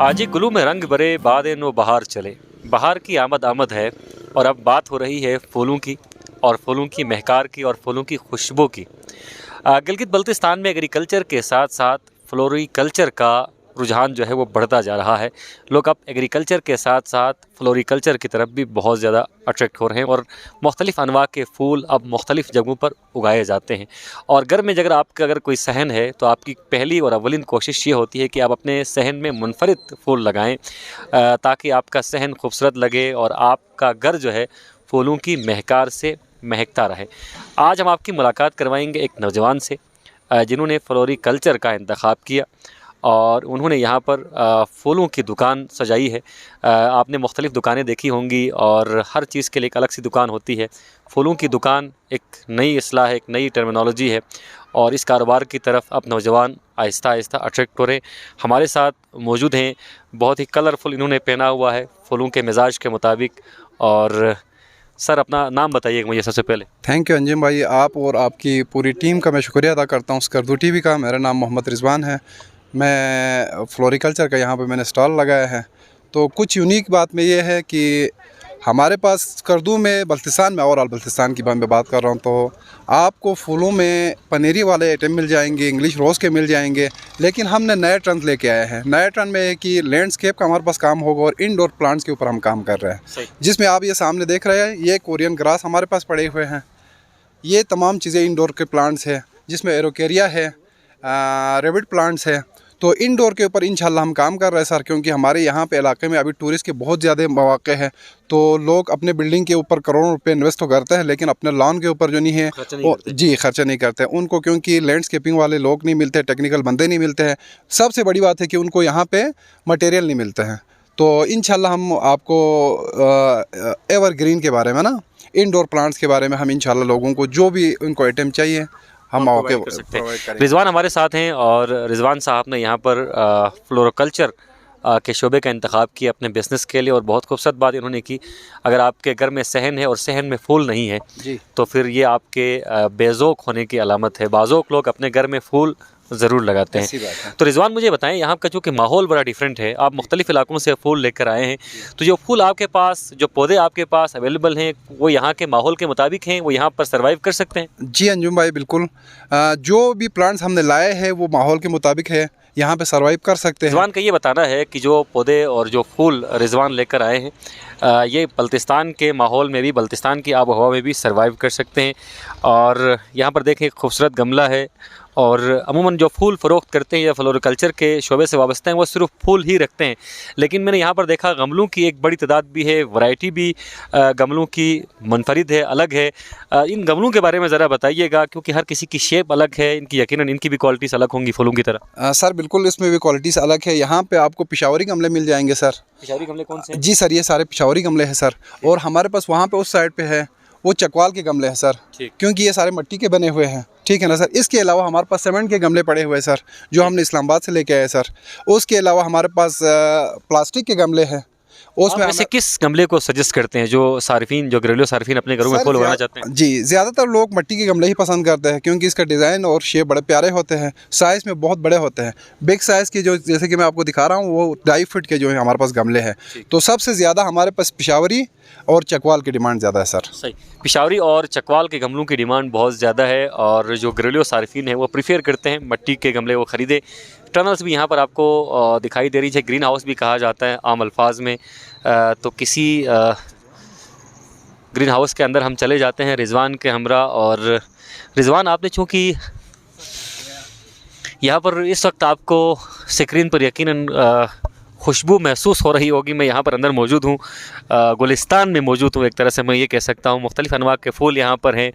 आजी गुलू में रंग भरे बादे नो बहार चले। बहार की आमद आमद है और अब बात हो रही है फूलों की और फूलों की महकार की और फूलों की खुशबू की। गिलगित बल्तिस्तान में एग्रीकल्चर के साथ साथ फ्लोरिकल्चर का रुझान जो है वो बढ़ता जा रहा है। लोग अब एग्रीकल्चर के साथ साथ फ्लोरिकल्चर की तरफ भी बहुत ज़्यादा अट्रैक्ट हो रहे हैं और मुख्तलिफ़ अनवा के फूल अब मुख्तलिफ़ जगहों पर उगाए जाते हैं। और घर में अगर आपका कोई सहन है तो आपकी पहली और अव्वलिन कोशिश ये होती है कि आप अपने सहन में मुनफरिद फूल लगाएं ताकि आपका सहन खूबसूरत लगे और आपका घर जो है फूलों की महकार से महकता रहे। आज हम आपकी मुलाकात करवाएंगे एक नौजवान से जिन्होंने फ्लोरिकल्चर का इंतखाब किया और उन्होंने यहाँ पर फूलों की दुकान सजाई है। आपने मुख्तलिफ़ दुकानें देखी होंगी और हर चीज़ के लिए एक अलग सी दुकान होती है। फूलों की दुकान एक नई इस्लाह है, एक नई टर्मिनोलॉजी है और इस कारोबार की तरफ अब नौजवान आहिस्ता आहिस्ता अट्रैक्ट हो रहे हैं। हमारे साथ मौजूद हैं, बहुत ही कलरफुल इन्होंने पहना हुआ है फूलों के मिजाज के मुताबिक। और सर अपना नाम बताइए मुझे सबसे पहले। थैंक यू अंजिम भाई, आप और आपकी पूरी टीम का मैं शुक्रिया अदा करता हूँ स्कर्दू टीवी का। मेरा नाम मोहम्मद रिजवान है, मैं फ्लोरिकल्चर का यहाँ पे मैंने स्टॉल लगाया है। तो कुछ यूनिक बात में ये है कि हमारे पास स्कर्दू में बल्तिस्तान में ओवरऑल बल्तिस्तान की मैं बात कर रहा हूँ तो आपको फूलों में पनीरी वाले आइटम मिल जाएंगे, इंग्लिश रोज़ के मिल जाएंगे। लेकिन हमने नए ट्रेंड लेके आए हैं। नए ट्रेंड में है कि लैंडस्केप का हमारे पास काम होगा और इंडोर प्लांट्स के ऊपर हम काम कर रहे हैं, जिसमें आप ये सामने देख रहे हैं ये कोरियन ग्रास हमारे पास पड़े हुए हैं। ये तमाम चीज़ें इंडोर के प्लांट्स है, जिसमें एरोकेरिया है, रेबिड प्लांट्स है। तो इंडोर के ऊपर इंशाल्लाह हम काम कर रहे हैं सर, क्योंकि हमारे यहाँ पे इलाके में अभी टूरिस्ट के बहुत ज़्यादा मौके हैं। तो लोग अपने बिल्डिंग के ऊपर करोड़ों रुपए इन्वेस्ट तो करते हैं लेकिन अपने लॉन के ऊपर जो नहीं है वो खर्चा नहीं करते उनको, क्योंकि लैंडस्केपिंग वाले लोग नहीं मिलते, टेक्निकल बंदे नहीं मिलते हैं। सबसे बड़ी बात है कि उनको यहाँ पे मटेरियल नहीं मिलते हैं। तो इंशाल्लाह हम आपको एवरग्रीन के बारे में ना, इंडोर प्लांट्स के बारे में हम इंशाल्लाह लोगों को जो भी उनको आइटम चाहिए हम मौके कर सकते हैं। रिजवान हमारे साथ हैं और रिजवान साहब ने यहाँ पर फ्लोरिकल्चर के शोबे का इंतखाब किया अपने बिज़नेस के लिए और बहुत खूबसूरत बात इन्होंने की। अगर आपके घर में सहन है और सहन में फूल नहीं है तो फिर ये आपके बेज़ौक होने की अलामत है। बाज़ौक लोग अपने घर में फूल ज़रूर लगाते हैं। तो रिजवान मुझे बताएं, यहाँ का चूँकि माहौल बड़ा डिफरेंट है, आप मुख्तलिफ़ इलाकों से फूल लेकर आए हैं, तो जो फूल आपके पास, जो पौधे आपके पास अवेलेबल हैं, वो यहाँ के माहौल के मुताबिक हैं, वो यहाँ पर सर्वाइव कर सकते हैं? जी अंजुम भाई बिल्कुल, जो भी प्लांट्स हमने लाए हैं वो माहौल के मुताबिक है, यहाँ पे सर्वाइव कर सकते हैं। रिजवान का ये बताना है कि जो पौधे और जो फूल रिजवान लेकर आए हैं ये बल्तिस्तान के माहौल में भी, बल्तिस्तान की आब हवा में भी सर्वाइव कर सकते हैं। और यहाँ पर देखें खूबसूरत गमला है और अमूमन जो फूल फ़रोख्त करते हैं या फ्लोरिकल्चर के शोबे से वाबस्ते हैं वो सिर्फ फूल ही रखते हैं। लेकिन मैंने यहाँ पर देखा गमलों की एक बड़ी तादाद भी है, वैरायटी भी गमलों की मुनफरिद है, अलग है। इन गमलों के बारे में ज़रा बताइएगा, क्योंकि हर किसी की शेप अलग है, इनकी यकीनन इनकी भी क्वालिटीज़ अलग होंगी फूलों की तरह। सर बिल्कुल, इसमें भी क्वालिटीज़ अलग है। यहाँ पे आपको पिशावरी गमले मिल जाएंगे सर। पिशावरी गमले कौन से? जी सर, ये सारे पिशावरी गमले हैं सर। और हमारे पास वहाँ पे उस साइड पे है वो चकवाल के गमले हैं सर, क्योंकि ये सारे मिट्टी के बने हुए हैं, ठीक है ना सर। इसके अलावा हमारे पास सीमेंट के गमले पड़े हुए हैं सर, जो हमने इस्लामाबाद से लेके आए सर। उसके अलावा हमारे पास प्लास्टिक के गमले हैं। उसमें वैसे किस गमले को सजेस्ट करते हैं जो सार्फिन, जो घरेलू सार्फिन अपने घरों में फूल उगाना चाहते हैं? जी, ज़्यादातर लोग मिट्टी के गमले ही पसंद करते हैं, क्योंकि इसका डिज़ाइन और शेप बड़े प्यारे होते हैं, साइज़ में बहुत बड़े होते हैं। बिग साइज़ के जो, जैसे कि मैं आपको दिखा रहा हूँ, वो 2.5 फीट के जो है हमारे पास गमले हैं। तो सबसे ज़्यादा हमारे पास पिशावरी और चकवाल की डिमांड ज़्यादा है सर। सही, पिशावरी और चकवाल के गमलों की डिमांड बहुत ज़्यादा है और जो घरेलू सार्फिन है वो प्रीफर करते हैं मिट्टी के गमले वो ख़रीदे। टनल्स भी यहाँ पर आपको दिखाई दे रही है, ग्रीन हाउस भी कहा जाता है आम अल्फाज में। तो किसी ग्रीन हाउस के अंदर हम चले जाते हैं रिजवान के हमरा। और रिजवान, आपने चूँकि यहाँ पर इस वक्त आपको स्क्रीन पर यकीनन खुशबू महसूस हो रही होगी। मैं यहाँ पर अंदर मौजूद हूँ, गुलिस्तान में मौजूद हूँ, एक तरह से मैं ये कह सकता हूँ। मुख्तलिफ़ अनवा के फूल यहाँ पर हैं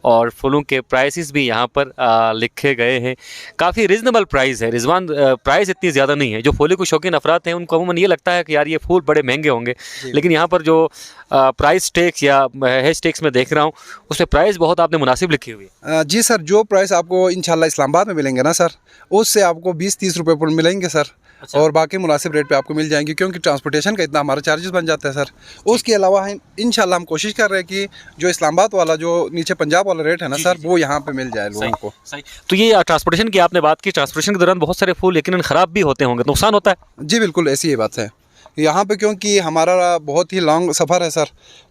और फूलों के प्राइसेस भी यहाँ पर लिखे गए हैं। काफ़ी रिजनेबल प्राइस है रिजवान, प्राइस इतनी ज़्यादा नहीं है। जो फूलों के शौकीन अफराद हैं उनको अमूमन ये लगता है कि यार ये फूल बड़े महंगे होंगे, लेकिन यहाँ पर जो प्राइस टैक्स या हैश टैक्स में देख रहा हूँ उसमें प्राइस बहुत आपने मुनासिब लिखी हुई है। जी सर, जो प्राइस आपको इंशाल्लाह इस्लामाबाद में मिलेंगे ना सर, उससे आपको 20-30 रुपये पर मिलेंगे सर। अच्छा। और बाकी मुनासिब रेट पे आपको मिल जाएंगी, क्योंकि ट्रांसपोर्टेशन का इतना हमारा चार्जेस बन जाता है सर। उसके अलावा हम इंशाल्लाह हम कोशिश कर रहे हैं कि जो इस्लामाबाद वाला जो नीचे पंजाब वाला रेट है ना सर, वो यहाँ पे मिल जाए लोगों को। सही। तो ये ट्रांसपोर्टेशन की आपने बात की, ट्रांसपोर्टेशन के दौरान बहुत सारे फूल यकीनन ख़राब भी होते होंगे, नुकसान होता है? जी बिल्कुल, ऐसी ही बात है यहाँ पे, क्योंकि हमारा बहुत ही लॉन्ग सफ़र है सर,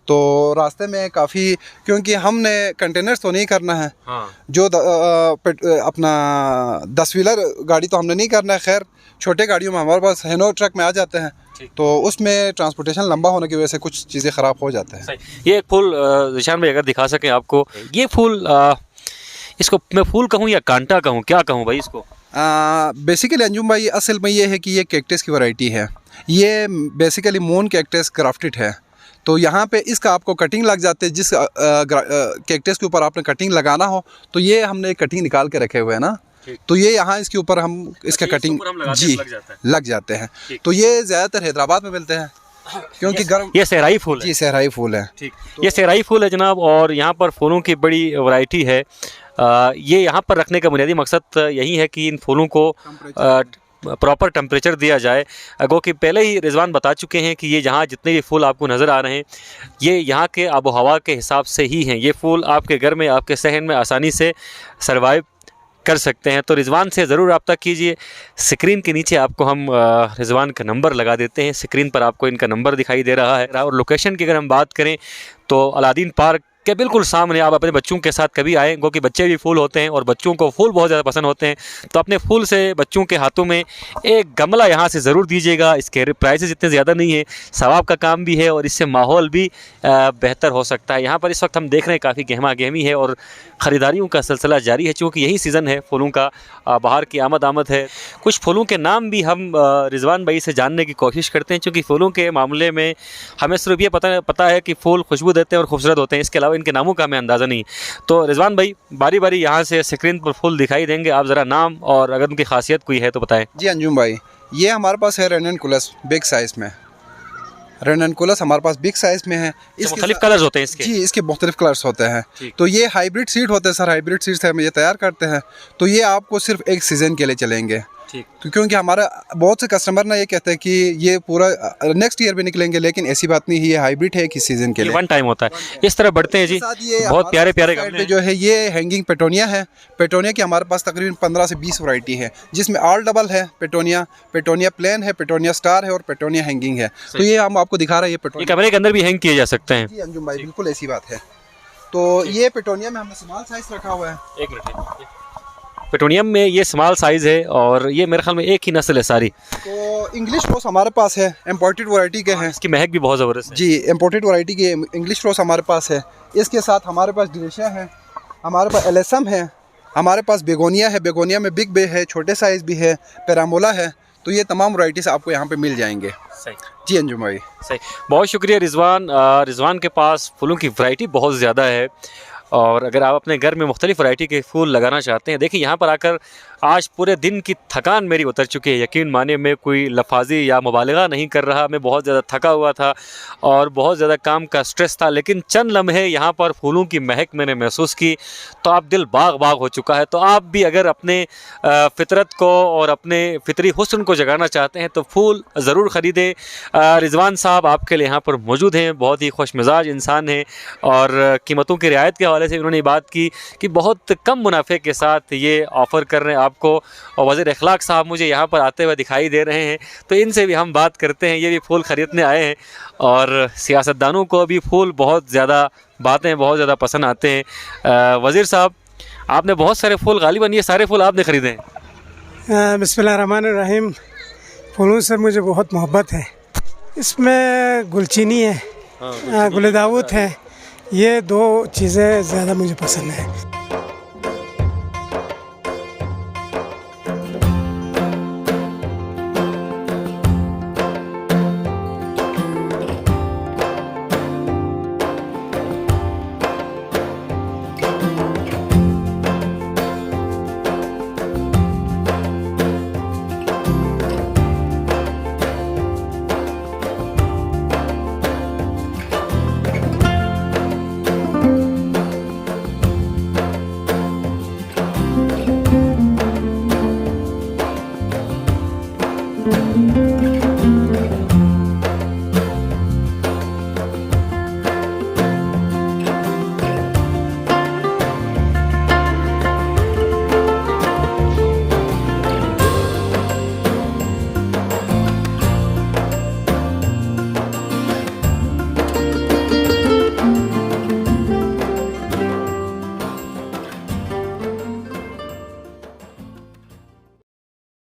तो रास्ते में काफ़ी, क्योंकि हमने कंटेनर्स तो नहीं करना है। हाँ। जो अपना 10 व्हीलर गाड़ी तो हमने नहीं करना है, खैर छोटे गाड़ियों में हमारे पास हेनो ट्रक में आ जाते हैं, तो उसमें ट्रांसपोर्टेशन लंबा होने की वजह से कुछ चीज़ें ख़राब हो जाते हैं। ये एक फूल निशान भाई अगर दिखा सकें आपको, ये फूल इसको मैं फूल कहूँ या कांटा कहूँ, क्या कहूँ भाई इसको? बेसिकली अंजुम भाई, असल में ये है कि ये कैक्टस की वैरायटी है। ये बेसिकली मून कैक्टस ग्राफ्टेड है, तो यहाँ पे इसका आपको कटिंग लग जाते है। जिस कैक्टस के ऊपर आपने कटिंग लगाना हो, तो ये हमने कटिंग निकाल के रखे हुए हैं ना, तो ये यहाँ इसके ऊपर हम इसका कटिंग जी लग जाते हैं। तो ये ज़्यादातर हैदराबाद में मिलते हैं, क्योंकि गर्म। ये सहराई फूल है? जी सहराई फूल है। ठीक, ये सहराई फूल है जनाब, और यहाँ पर फूलों की बड़ी वैरायटी है। ये यहाँ पर रखने का बुनियादी मकसद यही है कि इन फूलों को प्रॉपर टेम्परेचर दिया जाए। गो कि पहले ही रिजवान बता चुके हैं कि ये यहाँ जितने भी फूल आपको नज़र आ रहे हैं, ये यहाँ के आबो हवा के हिसाब से ही हैं। ये फूल आपके घर में, आपके सहन में आसानी से सर्वाइव कर सकते हैं। तो रिजवान से ज़रूर रब्ता कीजिए। स्क्रीन के नीचे आपको हम रिजवान का नंबर लगा देते हैं, स्क्रीन पर आपको इनका नंबर दिखाई दे रहा है। और लोकेशन की अगर हम बात करें तो अलादीन पार्क के बिल्कुल सामने आप अपने बच्चों के साथ कभी आएँ, क्योंकि बच्चे भी फूल होते हैं और बच्चों को फूल बहुत ज़्यादा पसंद होते हैं, तो अपने फूल से बच्चों के हाथों में एक गमला यहाँ से ज़रूर दीजिएगा। इसके प्राइसेस इतने ज़्यादा नहीं है, सवाब का काम भी है और इससे माहौल भी बेहतर हो सकता है। यहाँ पर इस वक्त हम देख रहे हैं काफ़ी गहमा गहमी है और ख़रीदारियों का सिलसिला जारी है, चूँकि यही सीज़न है फूलों का, बाहर की आमद है। कुछ फूलों के नाम भी हम रिजवान भाई से जानने की कोशिश करते हैं, चूँकि फूलों के मामले में हमें सिर्फ ये पता है कि फूल खुशबू देते हैं और खूबसूरत होते हैं, इसके अलावा इनके नामों का हमें अंदाज़ा नहीं। तो रिजवान भाई बारी बारी यहाँ से स्क्रीन पर फूल दिखाई देंगे, आप ज़रा नाम और अगर उनकी खासियत कोई है तो बताएं। जी अंजुम भाई, ये हमारे पास है रेननकुलस बिग साइज़ में। रेननकुलस हमारे पास बिग साइज़ में है। इसके मुख्तलिफ कलर्स होते हैं इसके? जी, इसके मुख्तलिफ कलर्स होते हैं। तो ये हाइब्रिड सीड होते हैं सर, हाइब्रिड सीड से हम ये तैयार करते हैं, तो ये आपको सिर्फ एक सीज़न के लिए चलेंगे। क्योंकि हमारा बहुत से कस्टमर ना ये कहते हैं कि ये पूरा नेक्स्ट ईयर भी निकलेंगे, लेकिन ऐसी बात नहीं है, ये हाइब्रिड है, किस सीजन के लिए वन टाइम होता है। इस तरह बढ़ते हैं जी, बहुत प्यारे प्यारे गमले जो है। ये हैंगिंग पेटोनिया है। पेटोनिया की हमारे पास तकरीबन 15 से 20 वैरायटी है, जिसमें ऑल डबल है, पेटोनिया प्लेन है, पेटोनिया स्टार है और पेटोनिया हैंगिंग है। तो ये हम आपको दिखा रहे हैं, ये पेटोनिया कमरे के अंदर भी हैंग किए जा सकते हैं। जी अंजुम भाई, बिल्कुल ऐसी बात है। तो ये पेटोनिया में हमने स्मॉल साइज रखा हुआ है। एक मिनट, पेटोनियम में ये स्मॉल साइज़ है और ये मेरे ख्याल में एक ही नस्ल है सारी। तो इंग्लिश रोज़ हमारे पास है, इम्पोर्टेड वैरायटी के हैं। इसकी महक भी बहुत ज़बरदस्त है। जी, इम्पोर्टेड वैरायटी के इंग्लिश रोज़ हमारे पास है। इसके साथ हमारे पास डिरेशिया है, हमारे पास एलेसम है, हमारे पास बेगोनिया है। बेगोनिया में बिग बे है, छोटे साइज़ भी है, पेरामोला है। तो ये तमाम वैराइटीज़ आपको यहाँ पे मिल जाएंगे। सही जी अंजुम भाई, सही, बहुत शुक्रिया रिजवान। रिजवान के पास फूलों की वैरायटी बहुत ज़्यादा है, और अगर आप अपने घर में मुख्तलिफ वैरायटी के फूल लगाना चाहते हैं, देखिए यहाँ पर आकर आज पूरे दिन की थकान मेरी उतर चुकी है। यकीन माने, मैं कोई लफाजी या मुबालगा नहीं कर रहा, मैं बहुत ज़्यादा थका हुआ था और बहुत ज़्यादा काम का स्ट्रेस था, लेकिन चंद लम्हे यहाँ पर फूलों की महक मैंने महसूस की तो आप दिल बाग बाग हो चुका है। तो आप भी अगर अपने फितरत को और अपने फितरी हुस्न को जगाना चाहते हैं तो फूल ज़रूर ख़रीदें। रिजवान साहब आपके लिए यहाँ पर मौजूद हैं, बहुत ही खुश मिजाज इंसान हैं और कीमतों की रियायत के हवाले से उन्होंने बात की कि बहुत कम मुनाफे के साथ ये ऑफ़र कर रहे हैं आपको, और वज़ीर अखलाक साहब मुझे यहाँ पर आते हुए दिखाई दे रहे हैं, तो इनसे भी हम बात करते हैं। ये भी फूल ख़रीदने आए हैं और सियासतदानों को भी फूल बहुत ज़्यादा बातें बहुत ज़्यादा पसंद आते हैं। वज़ीर साहब, आपने बहुत सारे फूल, गालिबन ये सारे फूल आपने ख़रीदे हैं? बिस्मिल्लाहिर्रहमानिर्रहीम। फूलों से मुझे बहुत मोहब्बत है। इसमें गुलचीनी है, गुलदाउद है, ये दो चीज़ें ज़्यादा मुझे पसंद है।